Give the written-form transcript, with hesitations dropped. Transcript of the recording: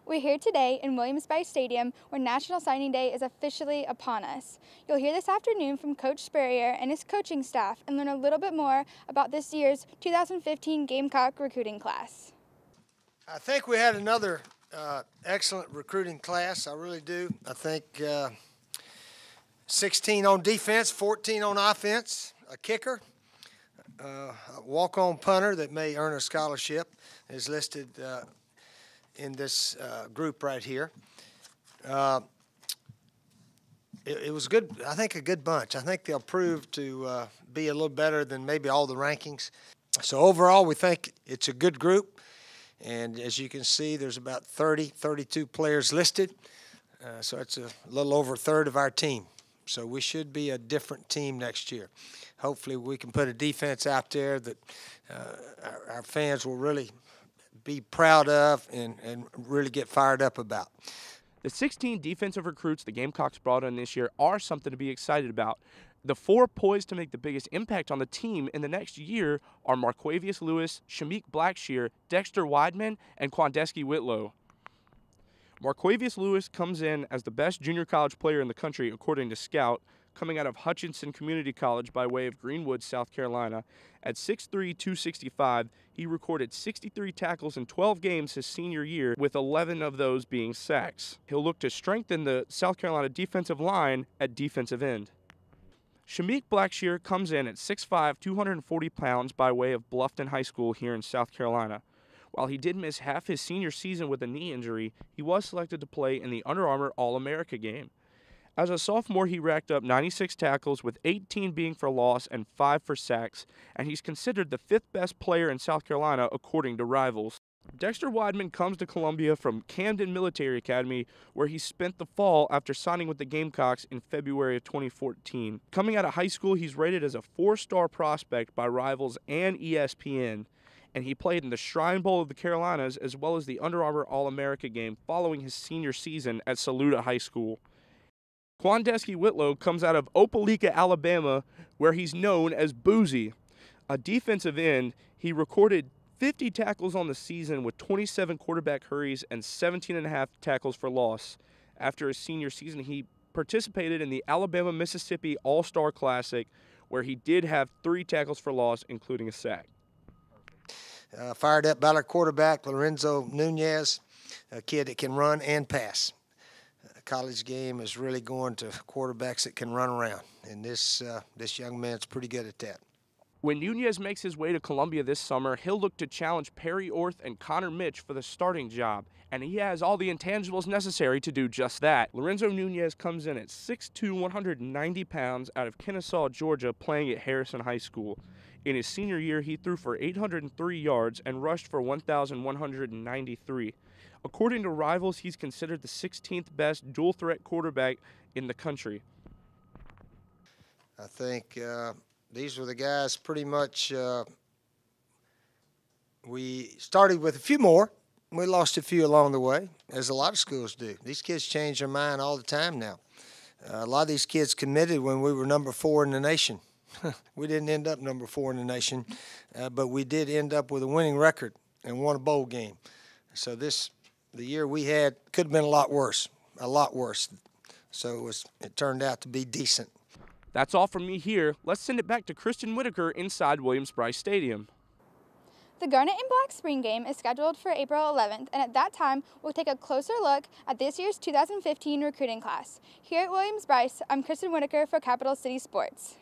We're here today in Williams-Brice Stadium where National Signing Day is officially upon us. You'll hear this afternoon from Coach Spurrier and his coaching staff and learn a little bit more about this year's 2015 Gamecock recruiting class. I think we had another excellent recruiting class. I really do. I think 16 on defense, 14 on offense, a kicker, a walk-on punter that may earn a scholarship is listed in this group right here. It was good. I think a good bunch. I think they'll prove to be a little better than maybe all the rankings. So overall, we think it's a good group. And as you can see, there's about 32 players listed. So it's a little over a third of our team. So we should be a different team next year. Hopefully we can put a defense out there that our fans will really be proud of and really get fired up about. The 16 defensive recruits the Gamecocks brought in this year are something to be excited about. The four poised to make the biggest impact on the team in the next year are Marquavius Lewis, Shamik Blackshear, Dexter Weidman, and Quandeski Whitlow. Marquavius Lewis comes in as the best junior college player in the country according to Scout, coming out of Hutchinson Community College by way of Greenwood, South Carolina. At 6'3", 265, he recorded 63 tackles in 12 games his senior year, with 11 of those being sacks. He'll look to strengthen the South Carolina defensive line at defensive end. Shamik Blackshear comes in at 6'5", 240 pounds by way of Bluffton High School here in South Carolina. While he did miss half his senior season with a knee injury, he was selected to play in the Under Armour All-America game. As a sophomore, he racked up 96 tackles, with 18 being for loss and 5 for sacks, and he's considered the 5th best player in South Carolina according to Rivals. Dexter Weidman comes to Columbia from Camden Military Academy, where he spent the fall after signing with the Gamecocks in February of 2014. Coming out of high school, he's rated as a 4-star prospect by Rivals and ESPN, and he played in the Shrine Bowl of the Carolinas as well as the Under Armour All-America game following his senior season at Saluda High School. Quandeski Whitlow comes out of Opelika, Alabama, where he's known as Boozy. A defensive end, he recorded 50 tackles on the season with 27 quarterback hurries and 17.5 tackles for loss. After his senior season, he participated in the Alabama-Mississippi All-Star Classic, where he did have 3 tackles for loss, including a sack. Fired up Ballard quarterback Lorenzo Nunez, a kid that can run and pass. College game is really going to quarterbacks that can run around, and this young man's pretty good at that. When Nunez makes his way to Columbia this summer, he'll look to challenge Perry Orth and Connor Mitch for the starting job, and he has all the intangibles necessary to do just that. Lorenzo Nunez comes in at 6'2", 190 pounds out of Kennesaw, Georgia, playing at Harrison High School. In his senior year, he threw for 803 yards and rushed for 1,193. According to Rivals, he's considered the 16th best dual-threat quarterback in the country. I think these were the guys pretty much. We started with a few more. We lost a few along the way, as a lot of schools do. These kids change their mind all the time now. A lot of these kids committed when we were number 4 in the nation. We didn't end up number 4 in the nation, but we did end up with a winning record and won a bowl game. So the year we had could have been a lot worse. So it turned out to be decent. That's all from me here. Let's send it back to Kristin Whittaker inside Williams-Brice Stadium. The Garnet and Black Spring Game is scheduled for April 11th, and at that time, we'll take a closer look at this year's 2015 recruiting class. Here at Williams-Brice, I'm Kristin Whittaker for Capital City Sports.